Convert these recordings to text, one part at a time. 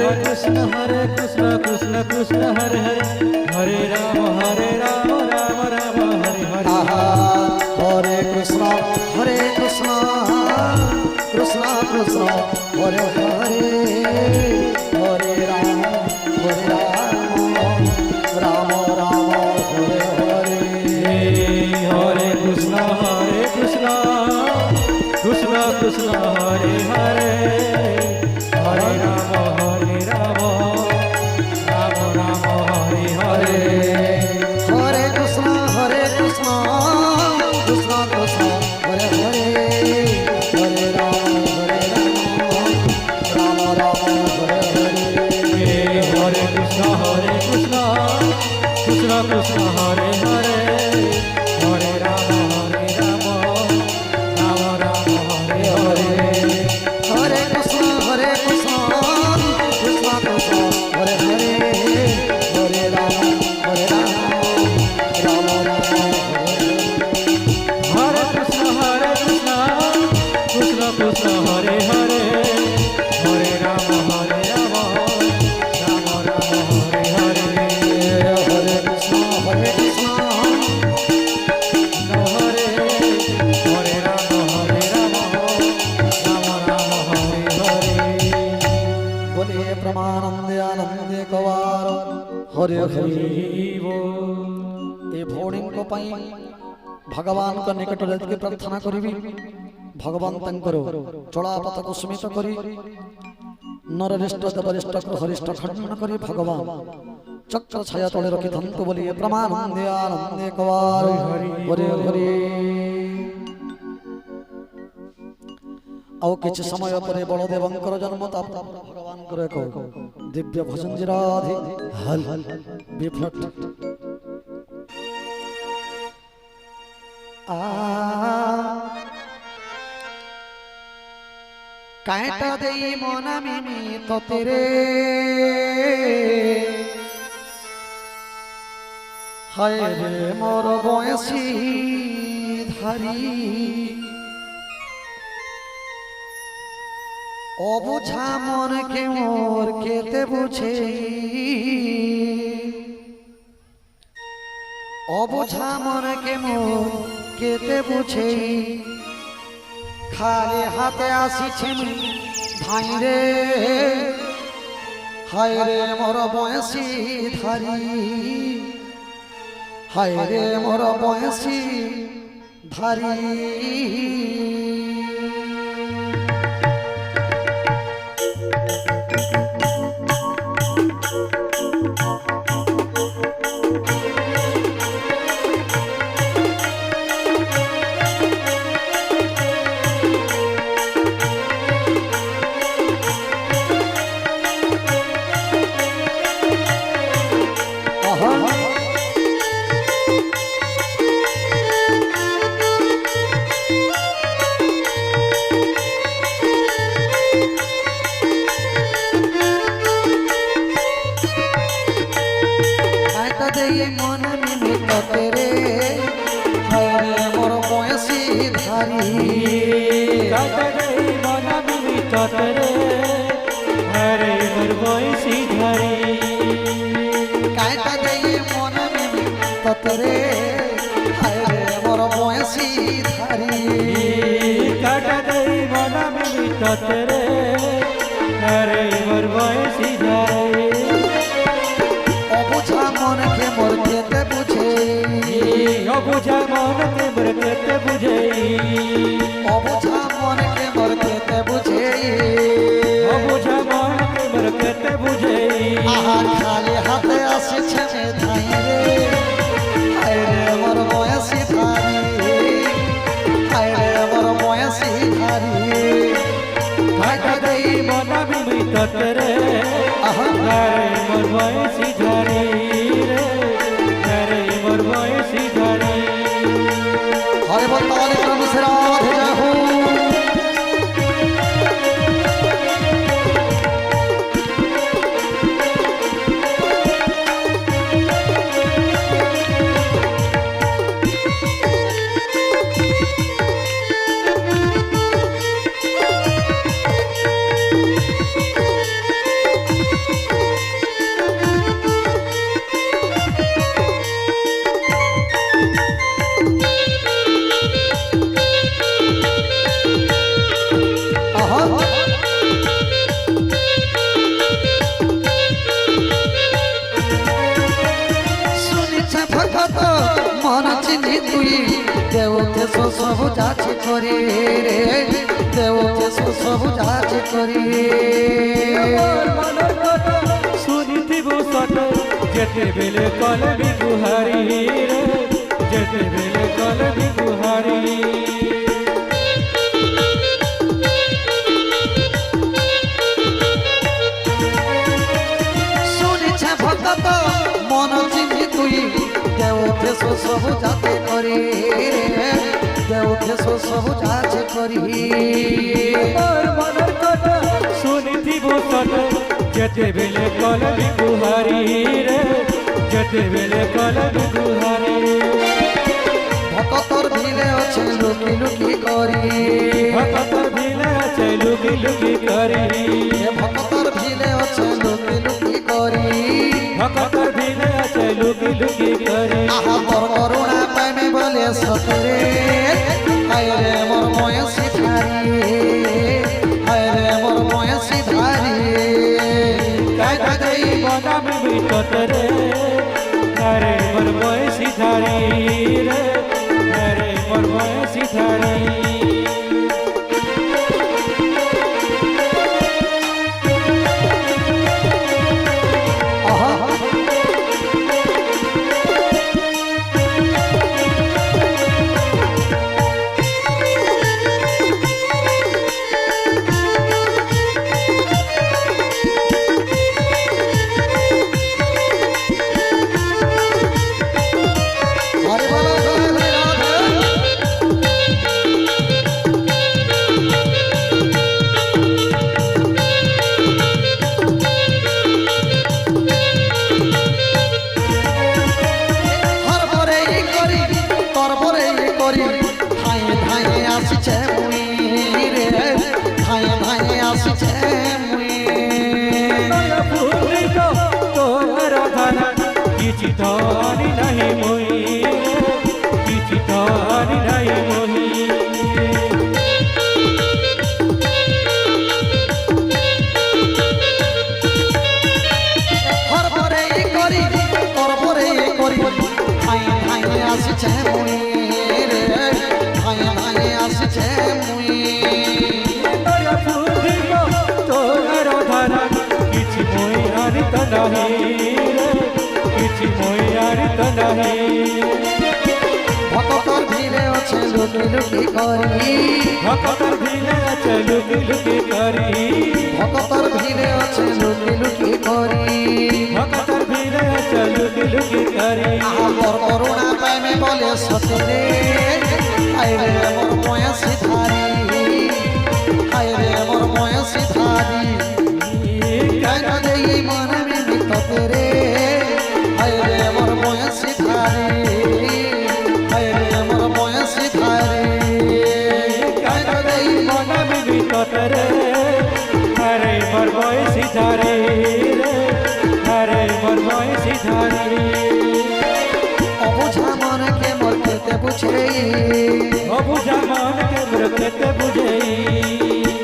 कृष्ण कृष्ण कृष्ण हरे हरे हरे राम राम राम हरे हरे हरे कृष्ण कृष्ण कृष्ण हरे हरे हरे राम राम राम हरे हरे हरे कृष्ण कृष्ण कृष्ण हरे हरे हरे राम राम राम हरे हरे हरे कृष्ण कृष्ण कृष्ण हरे हरे हरे राम राम राम हरे हरे हरे कृष्ण कृष्ण कृष्ण हरे हरे हरे राम राम राम हरे हरे हरे कृष्ण कृष्ण कृष्ण हरे हरे हरे राम राम राम हरे हरे कृष्ण कृष्ण कृष्ण हरे हरे हरे राम राम राम हरे हरे हरे कृष्ण हरे हरे राम राम हरे हरे बोलिए प्रमानंद आनंद कवार हरे हरे ए भौणी को पाई भगवान का निकट के प्रार्थना करी भगवान तंकर चलापथ को स्मित करी नररिष्ट देवरिष्ट हरिष्ठ खंडन करी भगवान चक्र छाया तले रखी धंतु बोलिए प्रमानंद आनंद कवार हरे हरे आउ किछि समय परे बलदेवंकर जन्म भगवान एक दिव्य भजन जिराधि हल विफ्लट कांटा देई मना मिमी तोतेरे हाय रे मोर बयसी धारी অবুঝা মনকে মোর কেতে বুঝে অবুঝা মনকে মোর কেতে বুঝে খালি হাতে আসিছে ধাই রে হায় রে মোর বয়সী ধারি হায় রে মোর বয়সী ধারি मन निमित तेरे हरे मोर बयसी धारी मन निमित तेरे हरे मोर बयसी धारी काटा दे मन निमित तेरे हरे मोर बयसी धारी काटा दे मन निमित तेरे हरे मोर बयसी धारी অবুঝা মনকে মোর কেতে বুঝে অবুঝা মনকে মোর কেতে বুঝে অবুঝা মনকে মোর কেতে বুঝে অবুঝা মনকে মোর কেতে বুঝে আহা খালি হাতে আসিছে ধাই রে হায় রে মোর বয়সী ধারি হায় রে মোর বয়সী ধারি কাটা দেই মন বিমিত তেরে হরে মোর বয়সী ধারি রে হরে মোর বয়সী ধারি हरे बताले क्रम से राधे जाहू তুই দেওতে সব যাচ্ছে করি রে দেওতে সব যাচ্ছে করি মনের কথা শুনিথিব সত যেতে বেলে কলবি গুহারি রে যেতে বেলে কলবি গুহারি শুনিছে ভক্ত মন চিনি তুই দেওতে সব যাতে করি রে দেওতে সব যাচ্ছে করি মনের কথা শুনিথিব সত যেতে বেলে কলবি গুহারি রে যেতে বেলে কলবি গুহারি ভক্তর ভিলে আছে লুকি লুকি করি ভক্তর ভিলে আছে লুকি লুকি করি ভক্তর ভিলে আছে লুকি লুকি করি ভক্তর ভিলে আছে লুকি লুকি করি আহা তোর করুণা পাইমে বলে সতরে হায় রে মোর ময়সি ধারি হায় রে মোর ময়সি ধারি কাটা যাই বনামি বিটতরে আরে মোর বয়সি ধারি রে আরে মোর বয়সি ধারি হরে বলো জয় রাধে হর পরে করি তোর পরে করি ধাই ধাই আসছে মুই রে ধাই ধাই আসছে মুই ফুলিত তোর ধন কিছু ধনি নাহি মই কিছু ধনি নাহি মই হর পরে করি তোর পরে করি ধাই ধাই আসছে মুই রে ধাই ধাই আসছে মুই ফুলিত তোর ধন কিছু মই আনিত নাহি কিছু মই আনিত নাহি ভক্তর ভিড়ে আছে লুকি লুকি করি ভক্তর ভিলে আছে লুকি লুকি করি ভক্তর ভিড়ে আছে লুকি লুকি করি ভক্তর ভিলে আছে লুকি লুকি করি আমার করুণা পাইমে বলে সতরে হায় রে মোর ময়সি ধারি হায় রে মোর ময়সি ধারি কেন দেই মনে মিততে রে হায় রে মোর ময়সি ধারি হায় রে মোর ময়সি ধারি কেন দেই মনমি বিকতরে হরে মোর বয়সি ধারে রে হরে মোর বয়সি ধারে অবুঝা মনকে মোর কেতে বুঝেই অবুঝা মনকে মৃত্যতে বুঝেই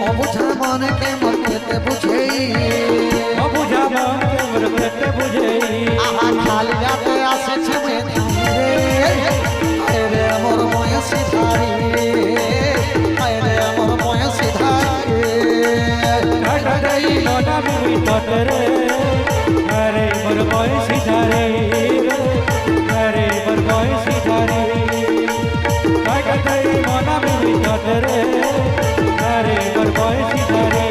অবুঝা মনকে মোর কেতে বুঝেই অবুঝা মনকে মৃত্যতে বুঝেই আহা খালি রাতে আসেছে মে ধারে হায় রে মোর ময়সি ধারি হায় রে মোর ময়সি ধারি কাটাই মনমি বিকতরে হরে মোর বয়সি ধারে রে হরে মোর বয়সি ধারে কাটাই মনমি বিকতরে হরে মোর বয়সি ধারে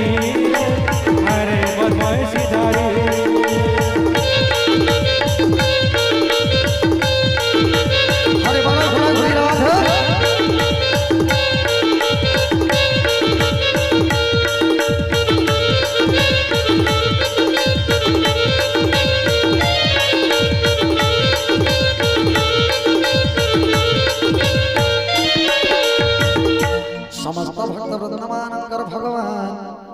হরে মোর বয়সি ধারে হরে বলো জয় রাধে समस्त भक्त वृंदमानंकर भगवान